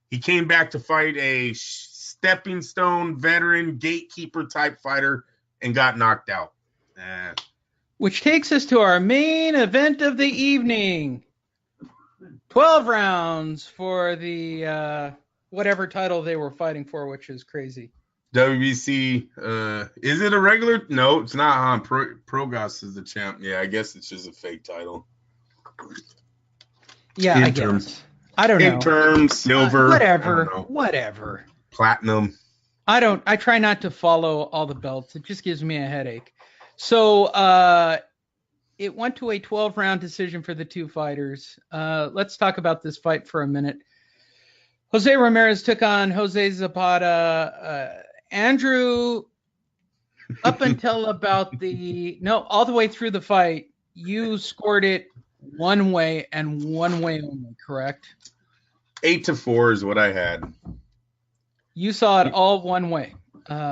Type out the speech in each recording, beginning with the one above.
He came back to fight a stepping stone veteran gatekeeper type fighter and got knocked out. Which takes us to our main event of the evening. 12 rounds for the whatever title they were fighting for, which is crazy. WBC, is it a regular? No, it's not, huh? Progress is the champ. Yeah, I guess it's just a fake title. Yeah, I guess. I don't know. In terms, silver. Whatever. Platinum. I try not to follow all the belts. It just gives me a headache. So it went to a 12-round decision for the two fighters. Let's talk about this fight for a minute. Jose Ramirez took on Jose Zapata. Andrew, up until about all the way through the fight, you scored it one way and one way only, correct? 8-4 is what I had. You saw it all one way,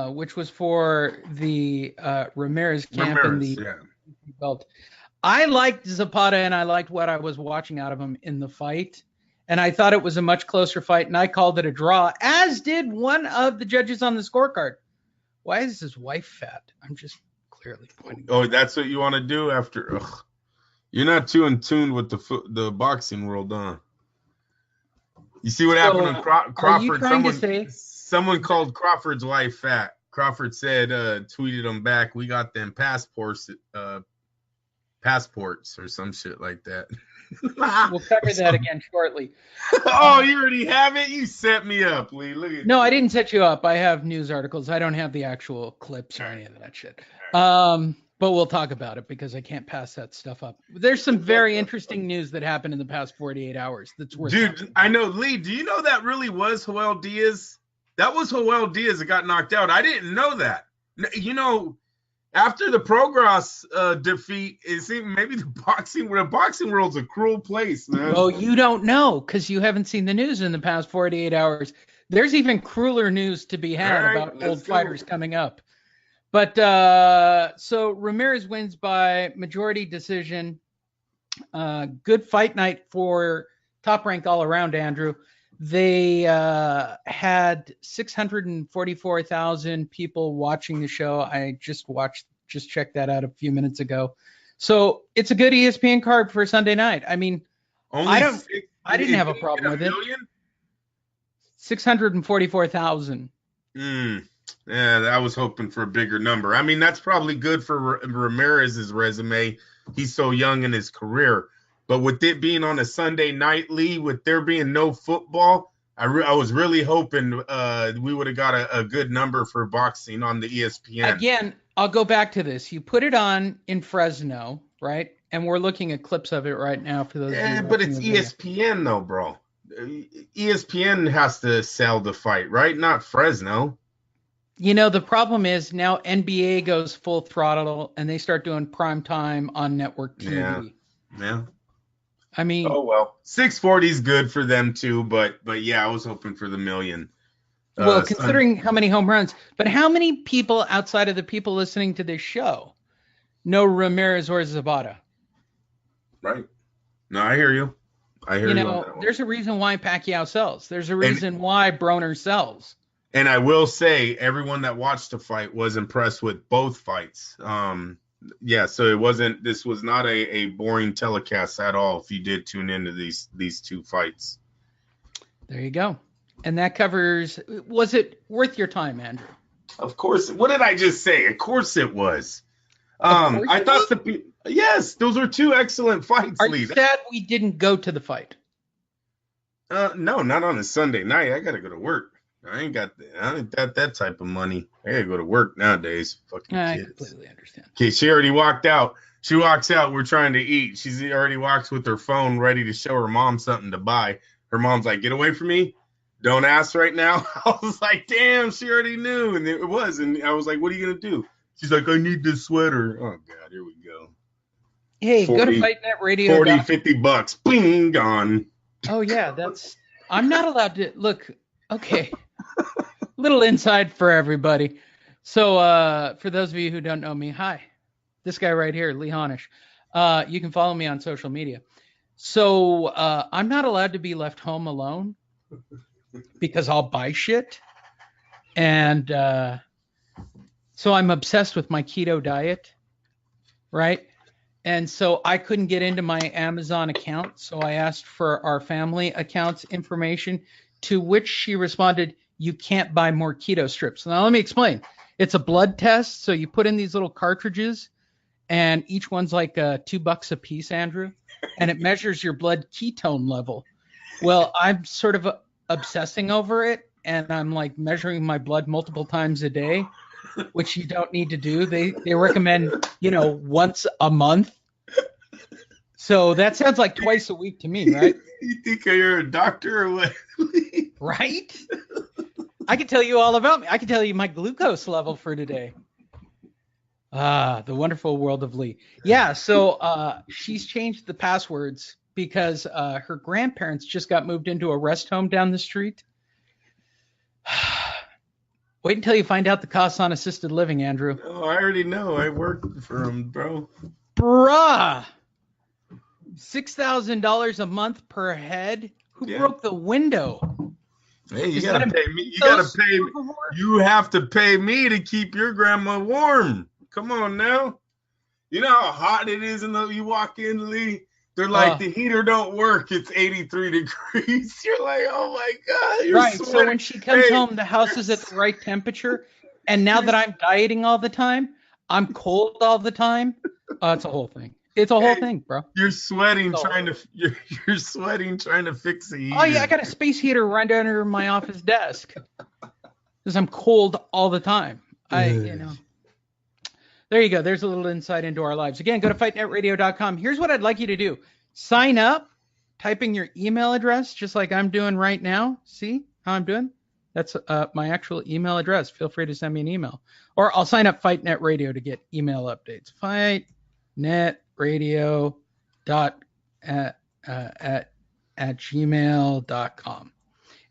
which was for the Ramirez camp and the belt. I liked Zapata and I liked what I was watching out of him in the fight. And I thought it was a much closer fight, and I called it a draw, as did one of the judges on the scorecard. Why is his wife fat? I'm just clearly pointing. Oh, that's what you want to do after? Ugh. You're not too in tune with the boxing world, huh? You see what happened with Crawford? Someone called Crawford's wife fat. Crawford said, tweeted him back, "We got them passports or some shit like that." We'll cover that again shortly. Oh, you already have it? You set me up, Lee. Look at No, I didn't set you up. I have news articles. I don't have the actual clips or any of that shit. But we'll talk about it because I can't pass that stuff up. There's some very interesting news that happened in the past 48 hours that's worth Dude, I know. Lee, do you know that really was Joel Diaz? That was Joel Diaz that got knocked out. I didn't know that. You know, after the Progress defeat, it seemed maybe the boxing world's a cruel place, man. Well, you don't know because you haven't seen the news in the past 48 hours. There's even crueler news to be had about old fighters coming up. But so Ramirez wins by majority decision. Good fight night for Top Rank all around, Andrew. They had 644,000 people watching the show. I just checked that out a few minutes ago. So it's a good ESPN card for Sunday night. I mean, I didn't have a problem with it. 644,000. Yeah, I was hoping for a bigger number. I mean, that's probably good for Ramirez's resume. He's so young in his career. But with it being on a Sunday night, Lee, with there being no football, I was really hoping we would have got a good number for boxing on the ESPN. Again, I'll go back to this. You put it on in Fresno, right? And we're looking at clips of it right now for those. Yeah, but it's ESPN though, bro. ESPN has to sell the fight, right? Not Fresno. You know, the problem is now NBA goes full throttle and they start doing prime time on network TV. Yeah. I mean, oh well, 640 is good for them too, but yeah, I was hoping for the million. Well, considering how many home runs, but how many people outside of the people listening to this show know Ramirez or Zapata? Right. No, I hear you. You know, there's a reason why Pacquiao sells. There's a reason why Broner sells. And I will say, everyone that watched the fight was impressed with both fights. Yeah, so this was not a boring telecast at all if you did tune into these two fights. There you go. And that covers, was it worth your time, Andrew? Of course. What did I just say? Of course it was. I thought yes, those were two excellent fights, Lee. Are you sad we didn't go to the fight? No, not on a Sunday night. I got to go to work. I ain't got that type of money. I gotta go to work nowadays. Fucking kids. I completely understand. Okay, she already walked out. She walks out. We're trying to eat. She's already walks with her phone ready to show her mom something to buy. Her mom's like, "Get away from me. Don't ask right now." I was like, "Damn, she already knew." And it was. And I was like, "What are you going to do?" She's like, "I need this sweater." Oh, God, here we go. Hey, 40, go to Fight Net Radio. $50. Bing, gone. Oh, yeah, I'm not allowed to. Look, okay. Little inside for everybody. So for those of you who don't know me, hi. This guy right here, Lee Honish. You can follow me on social media. So I'm not allowed to be left home alone because I'll buy shit. And so I'm obsessed with my keto diet, right? And so I couldn't get into my Amazon account. So I asked for our family account's information, to which she responded, "You can't buy more keto strips." Now, let me explain. It's a blood test. So you put in these little cartridges, and each one's like $2 a piece, Andrew, and it measures your blood ketone level. Well, I'm sort of obsessing over it, and I'm like measuring my blood multiple times a day, which you don't need to do. They recommend, once a month. So that sounds like twice a week to me, right? You think you're a doctor or what? Right? I can tell you all about me. I can tell you my glucose level for today. The wonderful world of Lee. Yeah, so she's changed the passwords because her grandparents just got moved into a rest home down the street. Wait until you find out the costs on assisted living, Andrew. Oh, I already know. I work for him, bro. Bruh! $6,000 a month per head? Who broke the window? Hey, you gotta pay me. You gotta pay me. You have to pay me to keep your grandma warm. Come on now. You know how hot it is, and you walk in, Lee. They're like, the heater don't work. It's 83 degrees. You're like, oh my God. You're right. sweating. So when she comes home, the house is at the right temperature. And now that I'm dieting all the time, I'm cold all the time. It's a whole thing. It's a whole thing, bro. You're sweating you're sweating trying to fix the heater. Oh yeah, I got a space heater right under my office desk because I'm cold all the time. There you go. There's a little insight into our lives. Again, go to fightnetradio.com. Here's what I'd like you to do. Sign up, typing your email address, just like I'm doing right now. See how I'm doing? That's my actual email address. Feel free to send me an email. Or I'll sign up FightNet Radio to get email updates. FightNetRadio at gmail.com.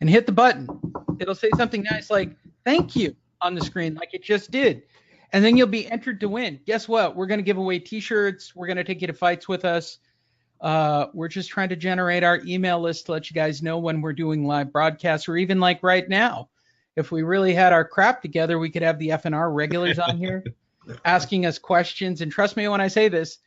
And hit the button. It'll say something nice like, thank you, on the screen, like it just did. And then you'll be entered to win. Guess what? We're going to give away T-shirts. We're going to take you to fights with us. We're just trying to generate our email list to let you guys know when we're doing live broadcasts, or even like right now. If we really had our crap together, we could have the FNR regulars on here asking us questions. And trust me when I say this,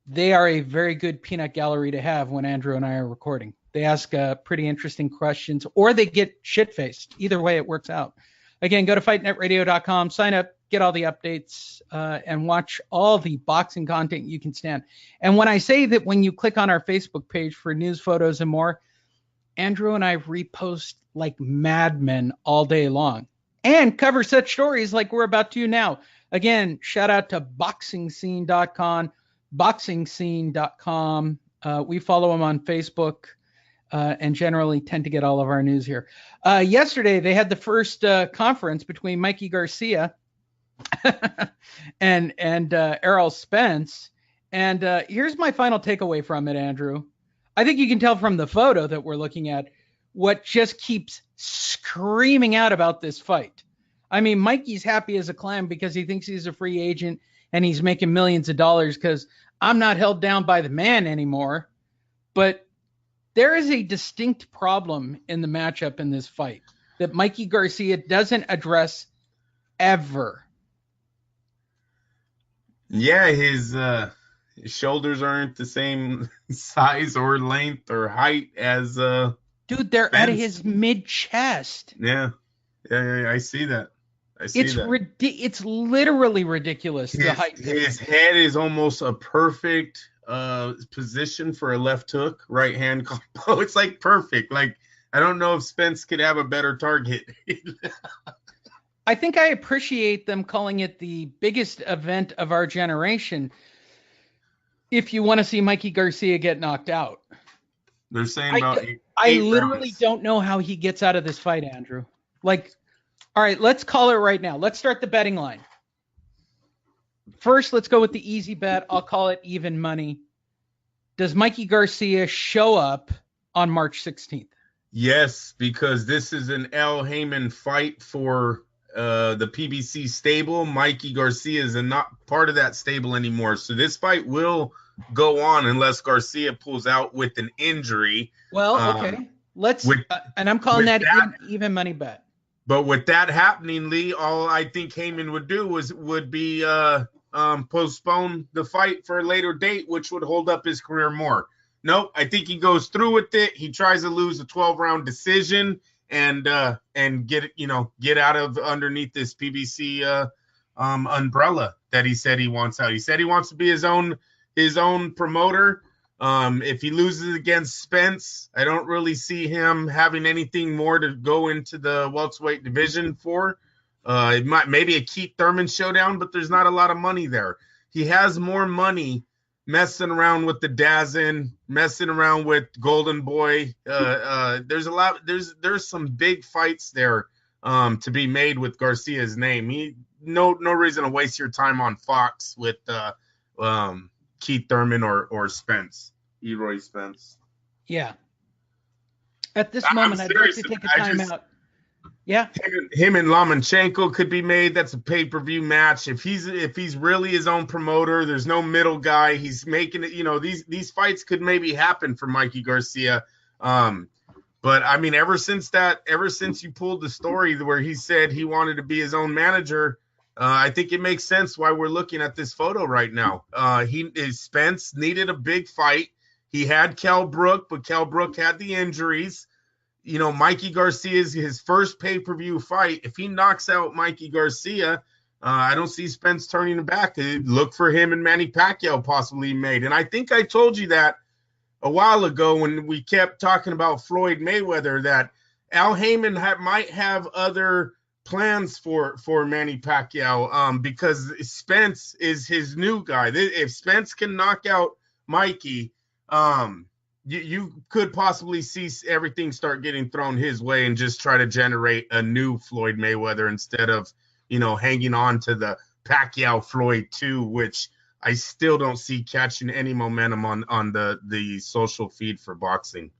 they are a very good peanut gallery to have when Andrew and I are recording. They ask pretty interesting questions, or they get shit-faced. Either way, it works out. Again, go to fightnetradio.com, sign up, get all the updates, and watch all the boxing content you can stand. And when I say that, when you click on our Facebook page for news, photos, and more, Andrew and I repost like madmen all day long and cover such stories like we're about to now. Again, shout out to boxingscene.com, boxingscene.com. We follow them on Facebook. And generally tend to get all of our news here. Yesterday, they had the first conference between Mikey Garcia and Errol Spence. And here's my final takeaway from it, Andrew. I think you can tell from the photo that we're looking at what just keeps screaming out about this fight. I mean, Mikey's happy as a clam because he thinks he's a free agent and he's making millions of dollars because I'm not held down by the man anymore. But there is a distinct problem in the matchup in this fight that Mikey Garcia doesn't address ever. Yeah, his shoulders aren't the same size or length or height as dude, they're Spence. At his mid-chest. Yeah, I see that. It's literally ridiculous. The height. His head is almost a perfect position for a left hook, right hand combo. It's like perfect. Like, I don't know if Spence could have a better target. I think I appreciate them calling it the biggest event of our generation if you want to see Mikey Garcia get knocked out. They're saying about I literally don't know how he gets out of this fight, Andrew. Like, all right, let's call it right now. Let's start the betting line. First, let's go with the easy bet. I'll call it even money. Does Mikey Garcia show up on March 16th? Yes, because this is an Al Heyman fight for the PBC stable. Mikey Garcia is not part of that stable anymore. So this fight will go on unless Garcia pulls out with an injury. Well, okay. Let's With and I'm calling with that that, even money bet. but with that happening, Lee, all I think Heyman would do would be postpone the fight for a later date, which would hold up his career more. Nope, I think he goes through with it. He tries to lose a 12-round decision and get out of underneath this PBC umbrella that he said he wants out. He said he wants to be his own promoter. If he loses against Spence, I don't really see him having anything more to go into the welterweight division for. It might maybe a Keith Thurman showdown, but there's not a lot of money there. He has more money messing around with the Dazin, messing around with Golden Boy. There's a lot. There's some big fights there to be made with Garcia's name. No reason to waste your time on Fox with Keith Thurman or Spence, Eroy Spence. Yeah. At this moment, I'd like to take a timeout. Yeah. Him and Lomachenko could be made. That's a pay-per-view match. If he's really his own promoter, there's no middle guy. He's making it. These fights could maybe happen for Mikey Garcia. But I mean, ever since you pulled the story where he said he wanted to be his own manager, I think it makes sense why we're looking at this photo right now. Spence needed a big fight. He had Kell Brook, but Kell Brook had the injuries. Mikey Garcia is his first pay-per-view fight. If he knocks out Mikey Garcia, I don't see Spence turning back. Look for him and Manny Pacquiao possibly made. And I think I told you that a while ago when we kept talking about Floyd Mayweather, that Al Heyman might have other plans for Manny Pacquiao because Spence is his new guy. If Spence can knock out Mikey, you could possibly see everything start getting thrown his way and just try to generate a new Floyd Mayweather instead of, hanging on to the Pacquiao Floyd 2, which I still don't see catching any momentum on the social feed for boxing.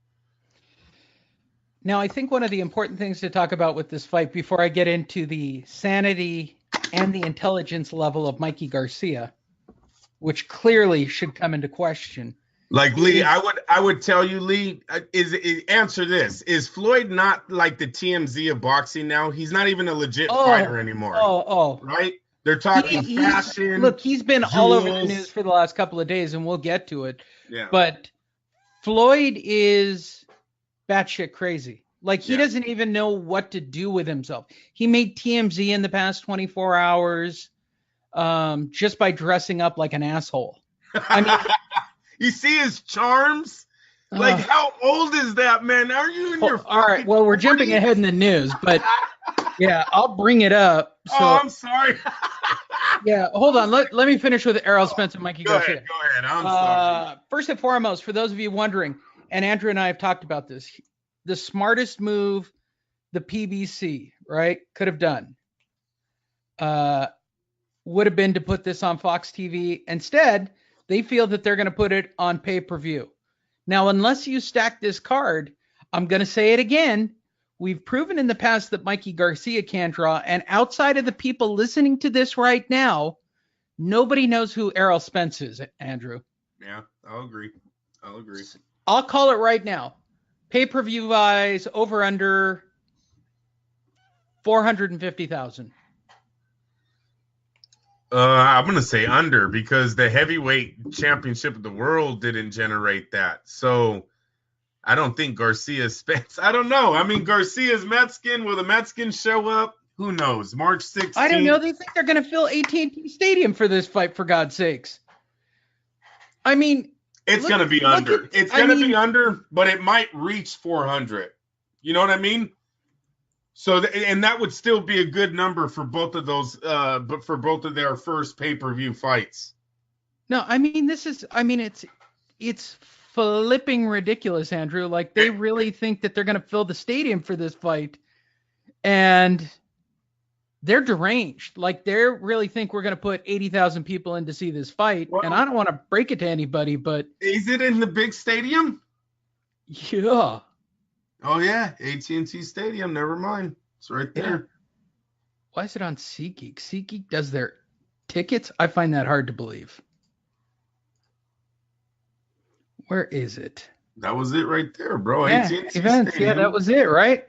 Now, I think one of the important things to talk about with this fight before I get into the sanity and the intelligence level of Mikey Garcia, which clearly should come into question. Like Lee, I would tell you, Lee, answer this. Is Floyd not like the TMZ of boxing now? He's not even a legit fighter anymore. Right? They're talking fashion. Look, he's been all over the news for the last couple of days, and we'll get to it. Yeah. But Floyd is batshit crazy. Like, he doesn't even know what to do with himself. He made TMZ in the past 24 hours just by dressing up like an asshole. I mean... You see his charms? Like, how old is that, man? Are you in your... All right, well, we're jumping ahead in the news, but yeah, I'll bring it up. So, I'm sorry. Yeah, hold on. Let me finish with Errol Spence and Mikey Garcia. Go ahead. I'm sorry. First and foremost, for those of you wondering, and Andrew and I have talked about this, the smartest move the PBC, right, could have done would have been to put this on Fox TV. Instead, they feel that they're going to put it on pay-per-view. Now, unless you stack this card, I'm going to say it again. We've proven in the past that Mikey Garcia can draw, and outside of the people listening to this right now, nobody knows who Errol Spence is, Andrew. Yeah, I'll agree. I'll call it right now. Pay-per-view wise, over under 450,000. I'm going to say under because the heavyweight championship of the world didn't generate that. So I don't think Garcia Spence. I don't know. I mean, Garcia's Mexican. Will the Mexicans show up? Who knows? March 16th. I don't know. They think they're going to fill AT&T Stadium for this fight, for God's sakes. I mean, it's going to be under. It's going to be under, but it might reach 400. You know what I mean? So, and that would still be a good number for both of those, but for both of their first pay-per-view fights. No, I mean, it's flipping ridiculous, Andrew. Like, they really think that they're going to fill the stadium for this fight, and they're deranged. Like, they really think we're going to put 80,000 people in to see this fight, and I don't want to break it to anybody, but... Is it in the big stadium? Yeah. Oh, yeah, AT&T Stadium. Never mind. It's right there. Yeah. Why is it on SeatGeek? SeatGeek does their tickets? I find that hard to believe. Where is it? That was it right there, bro. Yeah, AT&T events. Yeah, that Stadium. was it, right?